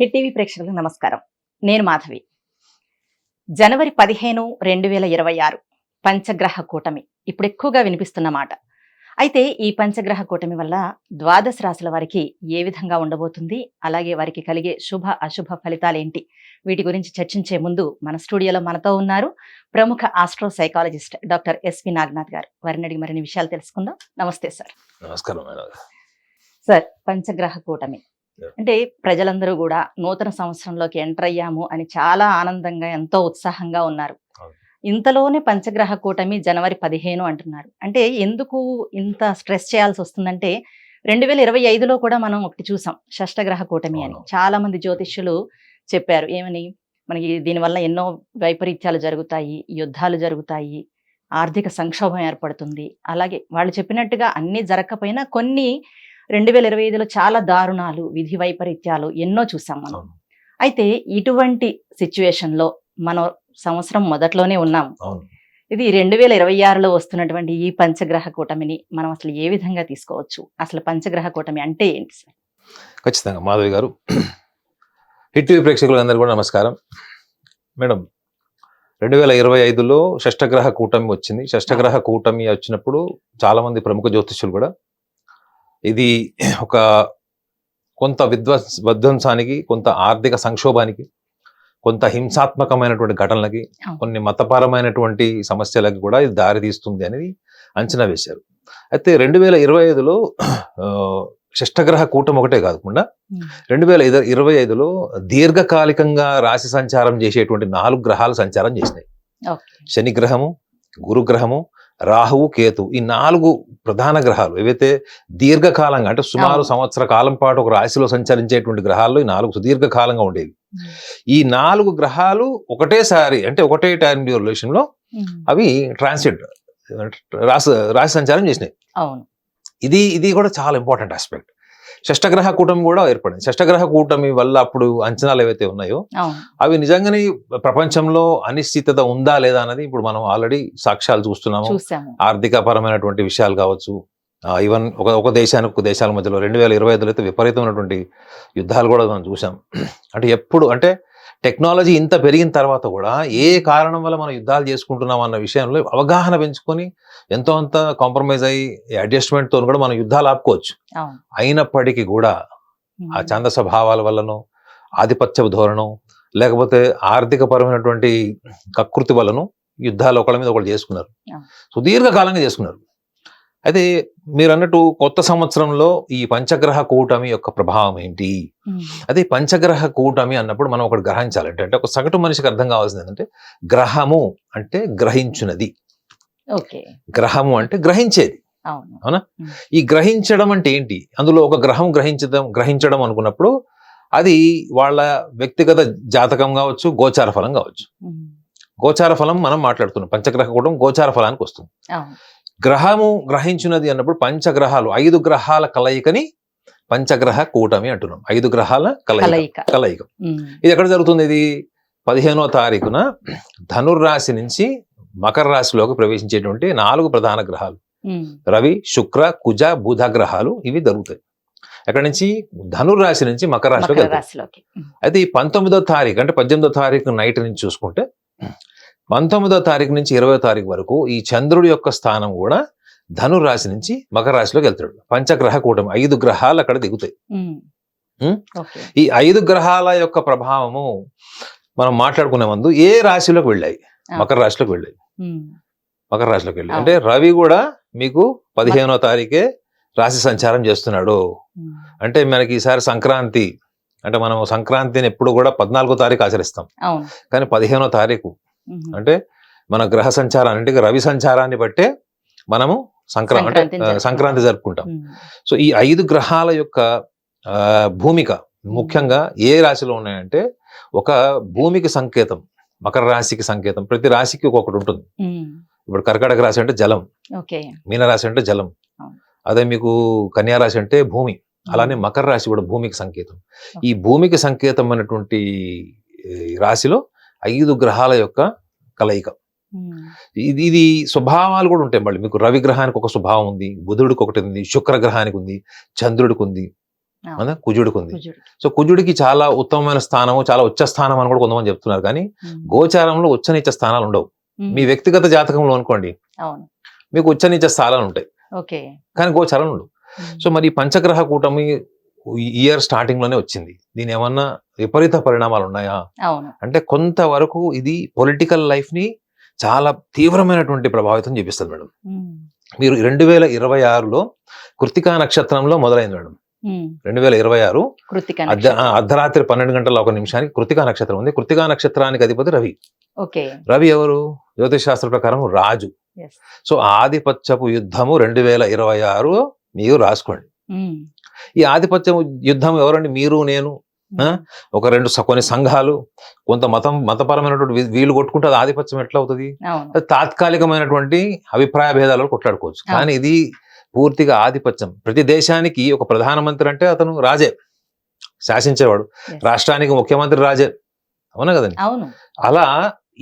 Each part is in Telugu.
హిట్ టీవీ ప్రేక్షకులకు నమస్కారం. నేను మాధవి. జనవరి 15, 2026 పంచగ్రహ కూటమి ఇప్పుడు ఎక్కువగా వినిపిస్తున్న మాట. అయితే ఈ పంచగ్రహ కూటమి వల్ల ద్వాదశ రాశుల వారికి ఏ విధంగా ఉండబోతుంది, అలాగే వారికి కలిగే శుభ అశుభ ఫలితాలేంటి, వీటి గురించి చర్చించే ముందు మన స్టూడియోలో మనతో ఉన్నారు ప్రముఖ astro psychologist doctor S V Naganath garu. వారిని అడిగి మరిన్ని విషయాలు తెలుసుకుందాం. నమస్తే సార్. నమస్కారం మేడం. సార్, పంచగ్రహ కూటమి అంటే ప్రజలందరూ కూడా నూతన సంవత్సరంలోకి ఎంటర్ అయ్యాము అని చాలా ఆనందంగా ఎంతో ఉత్సాహంగా ఉన్నారు. ఇంతలోనే పంచగ్రహ కూటమి జనవరి 15 అంటున్నారు. అంటే ఎందుకు ఇంత స్ట్రెస్ చేయాల్సి వస్తుందంటే 2025లో కూడా మనం ఒకటి చూసాం, షష్టగ్రహ కూటమి అని. చాలా మంది జ్యోతిష్యులు చెప్పారు ఏమని, మనకి దీనివల్ల ఎన్నో వైపరీత్యాలు జరుగుతాయి, యుద్ధాలు జరుగుతాయి, ఆర్థిక సంక్షోభం ఏర్పడుతుంది. అలాగే వాళ్ళు చెప్పినట్టుగా అన్ని జరగకపోయినా కొన్ని 2025లో చాలా దారుణాలు, విధి వైపరీత్యాలు ఎన్నో చూసాం మనం. అయితే ఇటువంటి సిచ్యువేషన్లో మనం సంవత్సరం మొదట్లోనే ఉన్నాం. ఇది 2026లో వస్తున్నటువంటి ఈ పంచగ్రహ కూటమిని మనం అసలు ఏ విధంగా తీసుకోవచ్చు? అసలు పంచగ్రహ కూటమి అంటే ఏంటి సార్? ఖచ్చితంగా మాధవి గారు. హిట్ టీవీ ప్రేక్షకులందరూ కూడా నమస్కారం. మేడం, 2025లో షష్టగ్రహ కూటమి వచ్చింది. షష్టగ్రహ కూటమి వచ్చినప్పుడు చాలా మంది ప్రముఖ జ్యోతిష్యులు కూడా ఇది ఒక కొంత విధ్వంసానికి, కొంత ఆర్థిక సంక్షోభానికి, కొంత హింసాత్మకమైనటువంటి ఘటనలకి, కొన్ని మతపరమైనటువంటి సమస్యలకి కూడా ఇది దారి తీస్తుంది అనేది అంచనా వేశారు. అయితే 2025లో షష్టగ్రహ కూటమి ఒకటే కాకుండా 2025లో దీర్ఘకాలికంగా రాశి సంచారం చేసేటువంటి 4 గ్రహాలు సంచారం చేసినాయి. శని గ్రహము, గురుగ్రహము, రాహువు, కేతు, ఈ 4 ప్రధాన గ్రహాలు ఏవైతే దీర్ఘకాలంగా అంటే సుమారు సంవత్సర కాలం పాటు ఒక రాశిలో సంచరించేటువంటి గ్రహాల్లో ఈ 4 సుదీర్ఘకాలంగా ఉండేవి. ఈ 4 గ్రహాలు ఒకటేసారి అంటే ఒకటే టైం డ్యూరేషన్ లో అవి ట్రాన్సిట్ రాశి సంచారం చేసినాయి. ఇది కూడా చాలా ఇంపార్టెంట్ ఆస్పెక్ట్. షష్టగ్రహ కూటమి కూడా ఏర్పడింది. షష్టగ్రహ కూటమి వల్ల అప్పుడు అంచనాలు ఏవైతే ఉన్నాయో అవి నిజంగానే ప్రపంచంలో అనిశ్చితత ఉందా లేదా అన్నది ఇప్పుడు మనం ఆల్రెడీ సాక్ష్యాలు చూస్తున్నాము. ఆర్థిక పరమైనటువంటి విషయాలు కావచ్చు, ఈవెన్ ఒక దేశానికి ఒక దేశాల మధ్యలో 2025లో అయితే విపరీతమైనటువంటి యుద్ధాలు కూడా మనం చూసాం. అంటే ఎప్పుడు అంటే టెక్నాలజీ ఇంత పెరిగిన తర్వాత కూడా ఏ కారణం వల్ల మనం యుద్ధాలు చేసుకుంటున్నాం అన్న విషయంలో అవగాహన పెంచుకొని ఎంతో అంత కాంప్రమైజ్ అయ్యి అడ్జస్ట్మెంట్ తో కూడా మనం యుద్ధాలు ఆపుకోవచ్చు. అయినప్పటికీ కూడా ఆ ఛాందస భావాల వల్లనో, ఆధిపత్య ధోరణం, లేకపోతే ఆర్థిక పరమైనటువంటి కకృతి వలన యుద్ధాలు ఒకళ్ళ మీద ఒకళ్ళు చేసుకున్నారు, సుదీర్ఘకాలంగా చేసుకున్నారు. అయితే మీరు అన్నట్టు కొత్త సంవత్సరంలో ఈ పంచగ్రహ కూటమి యొక్క ప్రభావం ఏంటి? అదే పంచగ్రహ కూటమి అన్నప్పుడు మనం ఒకటి గ్రహించాలి. అంటే ఒక సగటు మనిషికి అర్థం కావాల్సింది ఏంటంటే, గ్రహము అంటే గ్రహించున్నది, గ్రహము అంటే గ్రహించేది. అవునా? ఈ గ్రహించడం అంటే ఏంటి? అందులో ఒక గ్రహం గ్రహించడం అనుకున్నప్పుడు అది వాళ్ళ వ్యక్తిగత జాతకం కావచ్చు, గోచార ఫలం కావచ్చు. గోచార ఫలం మనం మాట్లాడుతున్నాం, పంచగ్రహ కూటమి గోచార ఫలానికి వస్తుంది. గ్రహము గ్రహించున్నది అన్నప్పుడు పంచగ్రహాలు 5 గ్రహాల కలయికని పంచగ్రహ కూటమి అంటున్నాం. 5 గ్రహాల కలయిక. ఇది ఎక్కడ జరుగుతుంది? ఇది 15వ తారీఖున ధనుర్రాశి నుంచి మకర రాశిలోకి ప్రవేశించేటువంటి 4 ప్రధాన గ్రహాలు రవి, శుక్ర, కుజ, బుధ గ్రహాలు ఇవి జరుగుతాయి. అక్కడి నుంచి ధనుర్రాశి నుంచి మకర రాశిలోకి. అయితే ఈ 19వ తారీఖు అంటే 18వ తారీఖు నైట్ నుంచి చూసుకుంటే 19వ తారీఖు నుంచి 20వ తారీఖు వరకు ఈ చంద్రుడి యొక్క స్థానం కూడా ధనుర్రాశి నుంచి మకర రాశిలోకి వెళ్తాడు. పంచగ్రహ కూటమి 5 గ్రహాలు అక్కడ దిగుతాయి. ఈ 5 గ్రహాల యొక్క ప్రభావము మనం మాట్లాడుకునే ముందు ఏ రాశిలోకి వెళ్ళాయి? మకర రాశిలోకి వెళ్ళాయి. మకర రాశిలోకి వెళ్ళాయి అంటే రవి కూడా మీకు 15వ తారీఖే రాశి సంచారం చేస్తున్నాడు. అంటే మనకి ఈసారి సంక్రాంతి అంటే మనం సంక్రాంతిని ఎప్పుడు కూడా 14వ తారీఖు ఆచరిస్తాం, కానీ 15వ తారీఖు అంటే మన గ్రహ సంచారానికి రవి సంచారాన్ని బట్టే మనము సంక్రాంతి జరుపుకుంటాం. సో ఈ 5 గ్రహాల యొక్క భూమిక ముఖ్యంగా ఏ రాశిలో ఉన్నాయంటే, ఒక భూమికి సంకేతం, మకర రాశికి సంకేతం. ప్రతి రాశికి ఒక్కొక్కటి ఉంటుంది. ఇప్పుడు కర్కాటక రాశి అంటే జలం, మీనరాశి అంటే జలం, అదే మీకు కన్యా రాశి అంటే భూమి, అలానే మకర రాశి కూడా భూమికి సంకేతం. ఈ భూమికి సంకేతం అనేటువంటి రాశిలో 5 గ్రహాల యొక్క కలయిక. ఇది స్వభావాలు కూడా ఉంటాయి. మళ్ళీ మీకు రవి గ్రహానికి ఒక స్వభావం ఉంది, బుధుడికి ఒకటి ఉంది, శుక్ర గ్రహానికి ఉంది, చంద్రుడికి ఉంది, అదే కుజుడికి ఉంది. కుజుడు. సో కుజుడికి చాలా ఉత్తమమైన స్థానము, చాలా ఉచ్చ స్థానం అని కూడా కొంతమంది చెప్తున్నారు. కానీ గోచారంలో ఉచ్చ నీచ స్థానాలు ఉండవు. మీ వ్యక్తిగత జాతకంలో అనుకోండి అవును. మీకు ఉచ్చ నీచ స్థానాలు ఉంటాయి, ఓకే. కానీ గోచారం ఉండవు. సో మరి ఈ పంచగ్రహ కూటమి ఇయర్ స్టార్టింగ్ లోనే వచ్చింది. దీని ఏమన్నా విపరీత పరిణామాలు ఉన్నాయా అవును. అంటే కొంతవరకు ఇది పొలిటికల్ లైఫ్ ని చాలా తీవ్రమైనటువంటి ప్రభావితం చూపిస్తుంది మేడం. మీరు 2026లో కృత్తికా నక్షత్రంలో మొదలైంది మేడం. 2026 కృత్తిక అర్ధరాత్రి 12 గంటల 1 నిమిషానికి కృత్తికా నక్షత్రం ఉంది. కృత్తికా నక్షత్రానికి అధిపతి రవి. ఓకే. రవి ఎవరు? జ్యోతిష్ శాస్త్ర ప్రకారం రాజు. సో ఆధిపత్యపు యుద్ధము 2026 మీరు రాసుకోండి. ఈ ఆధిపత్యం యుద్ధం ఎవరండి? మీరు, నేను, ఒక కొన్ని సంఘాలు, కొంత మతపరమైనటువంటి వీళ్ళు కొట్టుకుంటే అది ఆధిపత్యం ఎట్లా అవుతుంది? అది తాత్కాలికమైనటువంటి అభిప్రాయ భేదాలు కొట్లాడుకోవచ్చు, కానీ ఇది పూర్తిగా ఆధిపత్యం. ప్రతి దేశానికి ఒక ప్రధానమంత్రి అంటే అతను రాజే, శాసించేవాడు. రాష్ట్రానికి ముఖ్యమంత్రి రాజే, అవునా కదండి? అలా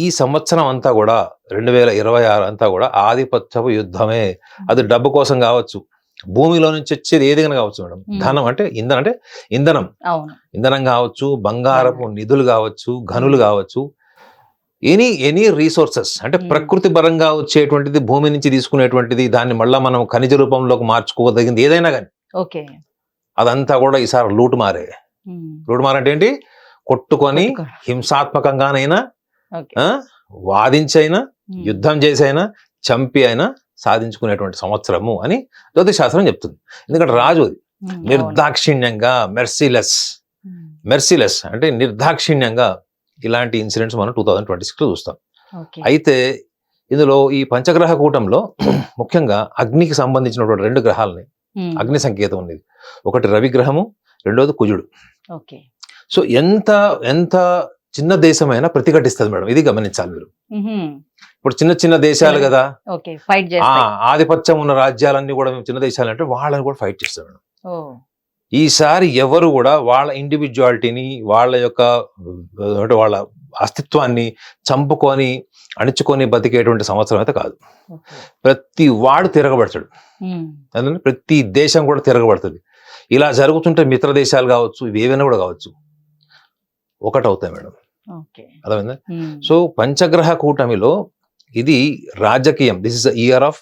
ఈ సంవత్సరం అంతా కూడా 2026 అంతా కూడా ఆధిపత్యపు యుద్ధమే. అది డబ్బు కోసం కావచ్చు, భూమిలో నుంచి వచ్చేది ఏదైనా కావచ్చు మేడం. ధనం అంటే ఇంధనం కావచ్చు, బంగారపు నిధులు కావచ్చు, గనులు కావచ్చు, ఎనీ రీసోర్సెస్ అంటే ప్రకృతి పరంగా వచ్చేటువంటిది, భూమి నుంచి తీసుకునేటువంటిది, దాన్ని మళ్ళా మనం ఖనిజ రూపంలోకి మార్చుకోదగింది ఏదైనా కానీ అదంతా కూడా ఈసారి లూటు మారంటే ఏంటి? కొట్టుకొని హింసాత్మకంగానైనా, వాదించైనా, యుద్ధం చేసైనా, చంపి అయినా సాధించుకునేటువంటి సంవత్సరము అని జ్యోతిశాస్త్రం చెప్తుంది. ఎందుకంటే రాజు నిర్దాక్షిణ్యంగా, మెర్సిలెస్ అంటే నిర్దాక్షిణ్యంగా ఇలాంటి ఇన్సిడెంట్స్ మనం 2026లో చూస్తాం. అయితే ఇందులో ఈ పంచగ్రహ కూటంలో ముఖ్యంగా అగ్నికి సంబంధించినటువంటి 2 గ్రహాలని, అగ్ని సంకేతం ఉంది. ఒకటి రవి గ్రహము, రెండోది కుజుడు. సో ఎంత చిన్న దేశమైనా ప్రతిఘటిస్తుంది మేడం, ఇది గమనించాలి మీరు. ఇప్పుడు చిన్న దేశాలు కదా, ఆధిపత్యం ఉన్న రాజ్యాలన్నీ కూడా మేము చిన్న దేశాలు అంటే వాళ్ళని కూడా ఫైట్ చేస్తాం మేడం. ఈసారి ఎవరు కూడా వాళ్ళ ఇండివిజువాలిటీని, వాళ్ళ యొక్క అంటే వాళ్ళ అస్తిత్వాన్ని చంపుకొని అణుచుకొని బతికేటువంటి సంవత్సరం అయితే కాదు. ప్రతి వాడు తిరగబడతాడు, ప్రతి దేశం కూడా తిరగబడుతుంది. ఇలా జరుగుతుంటే మిత్ర దేశాలు కావచ్చు, ఇవి ఏవైనా కూడా కావచ్చు, ఒకటవుతాయి మేడం. అర్థమైందా? సో పంచగ్రహ కూటమిలో ఇది రాజకీయం. This is the year of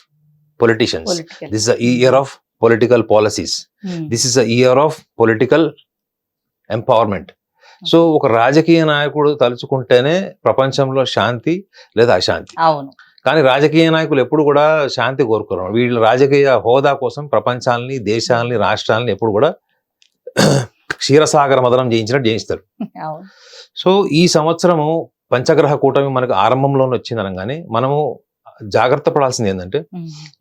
politicians, this is the year of political policies, this is the year of political empowerment. So ఒక రాజకీయ నాయకుడు తలుచుకుంటేనే ప్రపంచంలో శాంతి లేదా అశాంతి. కానీ రాజకీయ నాయకులు ఎప్పుడు కూడా శాంతి కోరుకోరు. వీళ్ళ రాజకీయ హోదా కోసం ప్రపంచాలని, దేశాలని, రాష్ట్రాలని ఎప్పుడు కూడా క్షీరసాగర మదనం చేయిస్తారు. సో ఈ సంవత్సరము పంచగ్రహ కూటమి మనకు ఆరంభంలోనే వచ్చింది అనగానే మనము జాగ్రత్త పడాల్సింది ఏంటంటే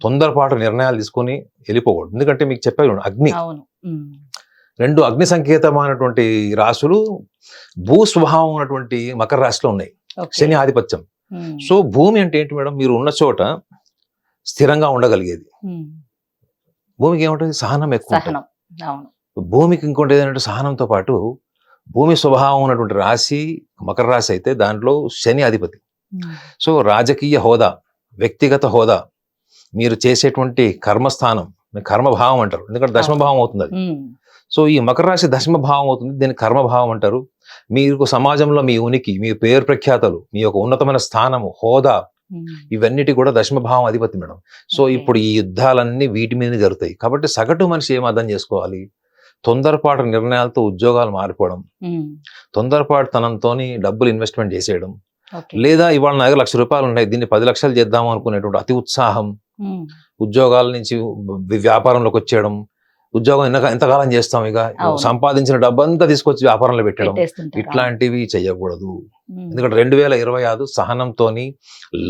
తొందరపాటు నిర్ణయాలు తీసుకొని వెళ్ళిపోకూడదు. ఎందుకంటే మీకు చెప్పాను, అగ్ని 2 అగ్ని సంకేతమైనటువంటి రాశులు భూ స్వభావం ఉన్నటువంటి మకర రాశిలో ఉన్నాయి, శని ఆధిపత్యం. సో భూమి అంటే ఏంటి మేడం? మీరు ఉన్న చోట స్థిరంగా ఉండగలిగేది. భూమికి ఏముంటుంది? సహనం ఎక్కువ. భూమికి ఇంకోటి ఏదంటే సహనంతో పాటు భూమి స్వభావం ఉన్నటువంటి రాశి మకర రాశి అయితే దాంట్లో శని అధిపతి. సో రాజకీయ హోదా, వ్యక్తిగత హోదా, మీరు చేసేటువంటి కర్మస్థానం, కర్మభావం అంటారు, ఎందుకంటే దశమభావం అవుతుంది అది. సో ఈ మకర రాశి దశమభావం అవుతుంది, దీన్ని కర్మభావం అంటారు. మీకు సమాజంలో మీ ఉనికి, మీ పేరు ప్రఖ్యాతలు, మీ యొక్క ఉన్నతమైన స్థానము, హోదా, ఇవన్నిటి కూడా దశమభావం అధిపతి మేడం. సో ఇప్పుడు ఈ యుద్ధాలన్నీ వీటి మీద జరుగుతాయి. కాబట్టి సగటు మనిషి ఏం అర్థం చేసుకోవాలి? తొందరపాటు నిర్ణయాలతో ఉద్యోగాలు మారిపోవడం, తొందరపాటు తనంతో డబ్బులు ఇన్వెస్ట్మెంట్ చేసేయడం, లేదా ఇవాళ నా దగ్గర ₹1,00,000 ఉన్నాయి, దీన్ని 10 లక్షలు చేద్దాం అనుకునేటువంటి అతి ఉత్సాహం, ఉద్యోగాల నుంచి వ్యాపారంలోకి వచ్చేయడం, ఉద్యోగం ఎంతకాలం చేస్తాం, ఇక సంపాదించిన డబ్బంతా తీసుకొచ్చి వ్యాపారంలో పెట్టడం, ఇట్లాంటివి చెయ్యకూడదు. ఎందుకంటే 2025 సహనంతోని,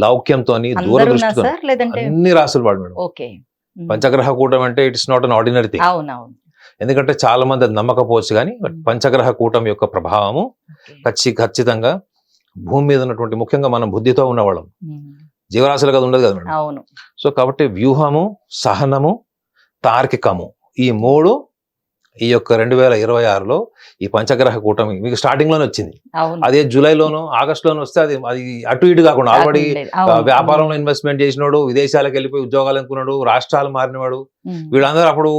లౌక్యంతోని, దూరదృష్టితో అన్ని రాసులు వాడు మేడం. పంచగ్రహ కూటమి అంటే it's not an ordinary thing. ఎందుకంటే చాలా మంది అది నమ్మకపోవచ్చు, కానీ పంచగ్రహ కూటమి యొక్క ప్రభావము ఖచ్చితంగా భూమి మీద ఉన్నటువంటి, ముఖ్యంగా మనం బుద్ధితో ఉన్నవాళ్ళం, జీవరాశులు కదా ఉండదు కదా మేడం. సో కాబట్టి వ్యూహము, సహనము, తార్కికము, ఈ 3 ఈ యొక్క 2026లో ఈ పంచగ్రహ కూటమి మీకు స్టార్టింగ్ లోనే వచ్చింది. అవును. అదే జూలైలోనో ఆగస్టులోనో వస్తే అది అటు ఇటు కాకుండా ఆల్రెడీ లేదు. అవును. వ్యాపారంలో ఇన్వెస్ట్మెంట్ చేసినాడు, విదేశాలకు వెళ్ళిపోయి ఉద్యోగాలు అనుకున్నాడు, రాష్ట్రాలు మారినవాడు, ఉమ్. వీళ్ళందరూ అప్పుడు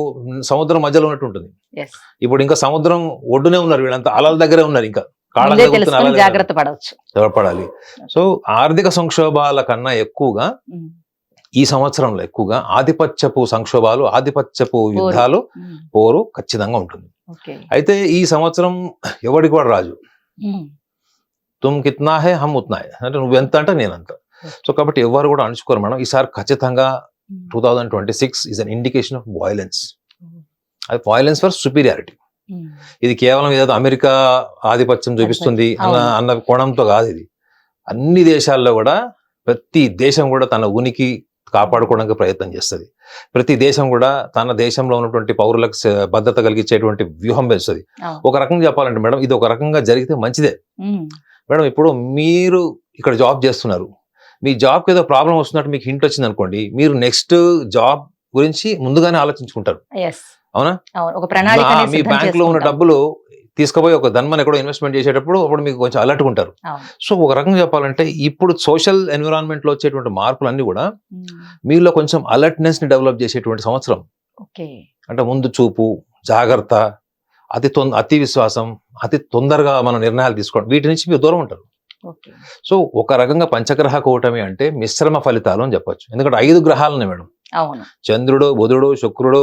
సముద్రం మధ్యలో ఉన్నట్టు ఉంటుంది. Yes. ఇప్పుడు ఇంకా సముద్రం ఒడ్డునే ఉన్నారు, వీళ్ళంతా అలల దగ్గరే ఉన్నారు, ఇంకా కాళ్ళ ముందే దగ్గర కూర్చుని తెలుసుకొని అలలు జాగ్రత్త పడవచ్చు. పడాలి. సో ఆర్థిక సంక్షోభాల కన్నా ఎక్కువగా ఉమ్. ఈ సంవత్సరంలో ఎక్కువగా ఆధిపత్యపు సంక్షోభాలు, ఆధిపత్యపు యుద్ధాలు, ఉమ్. పోరు ఖచ్చితంగా ఉంటుంది. ఓకే. అయితే ఈ సంవత్సరం ఎవడికి కూడా రాజు. ఉమ్. తుమ్ కిత్నా హే హమ్ ఉత్నా హే, అంటే నువ్వు ఎంత అంటే నేనంత. సో కాబట్టి ఎవరు కూడా అణుచుకోరు మేడం. ఈసారి ఖచ్చితంగా ఉమ్. 2026 is an indication of violence. అది వైలెన్స్ ఫర్ సుపీరియారిటీ. ఉమ్. ఇది కేవలం ఏదో అమెరికా ఆధిపత్యం చూపిస్తుంది అన్న కోణంతో కాదు. ఇది అన్ని దేశాల్లో కూడా ప్రతి దేశం కూడా తన ఉనికి కాపాడుకోవడానికి ప్రయత్నం చేస్తుంది. ప్రతి దేశం కూడా తన దేశంలో ఉన్నటువంటి పౌరులకు భద్రత కలిగించేటువంటి వ్యూహం వేస్తుంది. అవును. ఒక రకంగా చెప్పాలంటే మేడం, ఇది ఒక రకంగా జరిగితే మంచిదే ఉమ్. మేడం. ఇప్పుడు మీరు ఇక్కడ జాబ్ చేస్తున్నారు, మీ జాబ్కి ఏదో ప్రాబ్లం వస్తున్నట్టు మీకు హింట్ వచ్చింది అనుకోండి, మీరు నెక్స్ట్ జాబ్ గురించి ముందుగానే ఆలోచించుకుంటారు. Yes. అవునా? అవును. ఒక ప్రణాళిక అనేది మీ సిద్ధం బ్యాంక్ లో ఉన్న చేసుకుంటాం. డబ్బులు తీసుకుపోయి ఒక ధన్మని ఎక్కడో ఇన్వెస్ట్మెంట్ చేసేటప్పుడు అప్పుడు మీకు కొంచెం అలర్ట్ ఉంటారు. అవును. సో ఒక రకంగా చెప్పాలంటే ఇప్పుడు సోషల్ ఎన్విరాన్మెంట్ లో వచ్చేటువంటి మార్పులన్నీ కూడా ఉమ్. మీలో కొంచెం అలర్ట్నెస్ ని డెవలప్ చేసేటువంటి సంవత్సరం. ఓకే. అంటే ముందు చూపు, జాగ్రత్త, అతి విశ్వాసం, అతి తొందరగా మనం నిర్ణయాలు తీసుకోవడం, వీటి నుంచి మీరు దూరం ఉంటారు. ఓకే. సో ఒక రకంగా పంచగ్రహ కూటమి అంటే మిశ్రమ ఫలితాలు అని చెప్పొచ్చు. ఎందుకంటే 5 గ్రహాలు ఉన్నాయి మేడం. అవును. చంద్రుడు, బుధుడు, శుక్రుడు,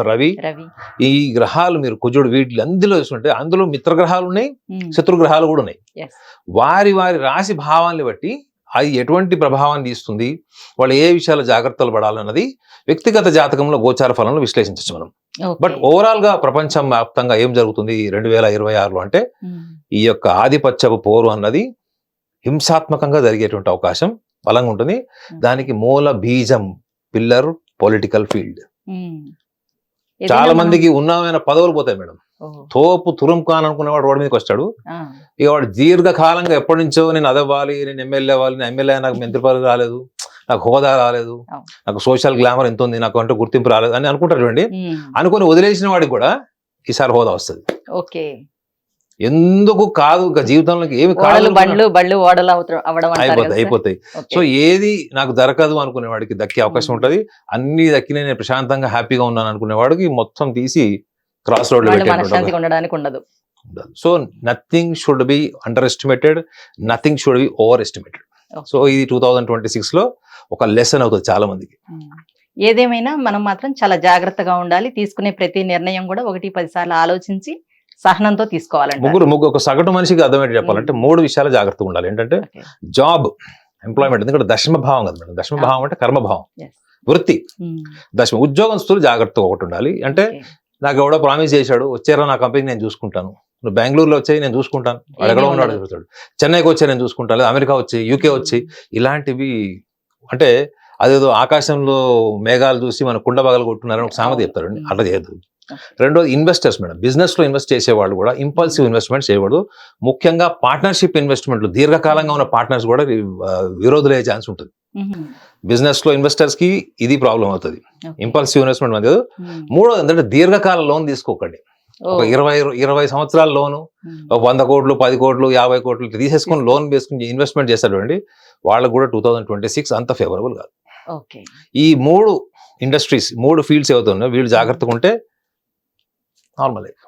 రవి, రవి. ఈ గ్రహాలు మీరు కుజుడు, వీటి అందులో చూసుకుంటే అందులో మిత్ర గ్రహాలు ఉన్నాయి, ఉమ్. శత్రు గ్రహాలు కూడా ఉన్నాయి. Yes. వారి వారి రాశి భావాన్ని బట్టి అది ఎటువంటి ప్రభావాన్ని ఇస్తుంది, వాళ్ళు ఏ విషయాలు జాగ్రత్తలు పడాలన్నది వ్యక్తిగత జాతకంలో గోచార ఫలంలో విశ్లేషించవచ్చు మనం. ఓకే. బట్ ఓవరాల్ గా ప్రపంచం వ్యాప్తంగా ఏం జరుగుతుంది 2026లో అంటే ఉమ్. ఈ యొక్క ఆధిపత్యపు పోరు అన్నది హింసాత్మకంగా జరిగేటువంటి అవకాశం బలంగా ఉంటుంది. దానికి మూల బీజం, పిల్లర్, పొలిటికల్ ఫీల్డ్. ఉమ్. చాలా ఏదైనా మనం- మందికి ఉన్నమైన పదవులు పోతాయి మేడం. ఓహో. తోపు తురుంకాన్ అనుకునేవాడు రోడ్డు మీదకి వస్తాడు. ఆ. ఇక వాడు దీర్ఘకాలంగా ఎప్పటి నుంచో నేను అదవ్వాలి, నేను ఎమ్మెల్యే అవ్వాలి, నేను ఎమ్మెల్యే నాకు మంత్రి పదవి రాలేదు, నాకు హోదా రాలేదు, అవును. నాకు సోషల్ గ్లామర్ ఎంత ఉంది, నాకు అంటే గుర్తింపు రాలేదు అని అనుకుంటారు చూడండి. ఉమ్. అనుకుని వదిలేసిన వాడికి కూడా ఈసారి హోదా వస్తుంది. ఓకే. ఎందుకు కాదు, ఇంకా జీవితంలోకి ఏమి ఓడలు కాదు, బళ్ళు ఓడలు అవ్వడం అంటారు అయిపోతాయి కదా సార్? అయిపోతాయి. ఓకే. సో ఏది నాకు దొరకదు అనుకునే వాడికి దక్కే అవకాశం ఉంటది. అన్ని దక్కినే నేను ప్రశాంతంగా హ్యాపీగా ఉన్నాను అనుకునే వాడికి మొత్తం తీసి క్రాస్ రోడ్ లో వాళ్ళు పెట్టేటువంటి మనశ్శాంతిగా ఉండడానికి ఉండదు. So nothing should be under estimated, nothing should be over estimated. Okay. So ఇది 2026 లో ఒక లెసన్ అవుతుంది చాలా మందికి. ఉమ్. ఏదేమైనా మనం మాత్రం చాలా జాగ్రత్తగా ఉండాలి. తీసుకునే ప్రతి నిర్ణయం కూడా 1-10 సార్లు ఆలోచించి సహనంతో తీసుకోవాలంట. ముగ్గురు ఒక సగటు మనిషికి అర్థమయ్యేది చెప్పాలంటే 3 విషయాలు జాగ్రత్తగా ఉండాలి. ఏంటంటే ఓకే. జాబ్, ఎంప్లాయ్మెంట్, ఎందుకంటే దశమ భావం కదా మేడం. దశమ భావం అంటే కర్మభావం, Yes. వృత్తి. ఉమ్. దశమ ఉద్యోగస్తులు జాగ్రత్తగా ఒకటి ఉండాలి. అంటే ఓకే. నాకు ఎవడో ప్రామిస్ చేశాడు, వచ్చారా నా కంపెనీకి నేను చూసుకుంటాను, నువ్వు బెంగళూరులో వచ్చాయి నేను చూసుకుంటాను, వాడు ఎక్కడ ఏమీ ఉన్నాడు ఉండదు. చూస్తాడు, చెన్నైకి వచ్చి నేను చూసుకుంటాను, లేదా అమెరికా వచ్చి, యూకే వచ్చి, ఇలాంటివి అంటే అదేదో ఆకాశంలో మేఘాలు చూసి మన కుండ పగలు కొట్టున్నారని ఒక సామెత చెప్తారు. అట్లా చేయొద్దు. రెండోది ఇన్వెస్టర్స్ మేడం. బిజినెస్ లో ఇన్వెస్ట్ చేసేవాళ్ళు కూడా ఇంపల్సివ్ ఇన్వెస్ట్మెంట్ చేయకూడదు. ముఖ్యంగా పార్ట్నర్షిప్ ఇన్వెస్ట్మెంట్లు, దీర్ఘకాలంగా ఉన్న పార్ట్నర్స్ కూడా విరోధులయ్యే ఛాన్స్ ఉంటుంది. ఉమ్. బిజినెస్ లో ఇన్వెస్టర్స్ కి ఇది ప్రాబ్లం అవుతుంది, ఓకే. ఇంపల్సివ్ ఇన్వెస్ట్మెంట్ అనేది. ఉమ్. మూడోది ఏంటంటే దీర్ఘకాల లోన్ తీసుకోకండి. ఓ. ఒక 20 సంవత్సరాల లోను, ఉమ్. ఒక 100 కోట్లు, 10 కోట్లు, 50 కోట్లు తీసేసుకొని లోన్ వేసుకుని ఇన్వెస్ట్మెంట్ చేస్తారు అండి, వాళ్ళకు కూడా 2026 అంత ఫేవరబుల్ కాదు. ఓకే. ఈ 3 ఇండస్ట్రీస్, 3 ఫీల్డ్స్ ఏవైతే ఉన్నాయో వీళ్ళు జాగ్రత్తగా ఉంటే నార్మల్ లైఫ్.